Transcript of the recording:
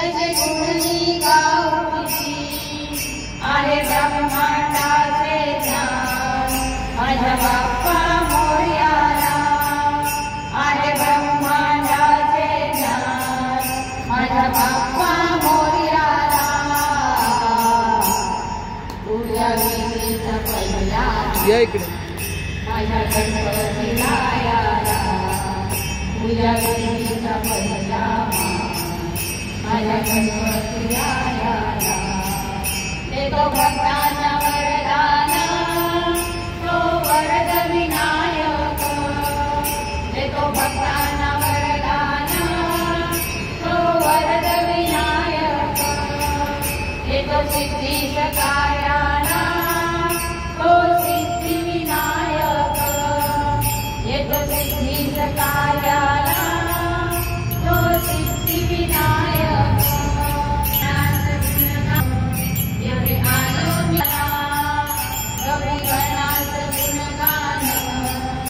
तसे गुणी गाऊची आहे ब्रह्मांडाचे ज्ञान माझ्या बाप्पा मोरयाला आहे ब्रह्मांडाचे ज्ञान माझ्या बाप्पा मोरयाला पूजा विधीचा पहिला या इकडे माझ्या गणपतीला याला पूजा विधीचा पहिला माझ्या गणपतीला याला देतो भक्तांना वरदान तो वरद विनायक देतो भक्तांना वरदान तो वरद विनायक देतो सिद्धीश कार्याला तो सिद्धी विनायक देतो सिद्धीश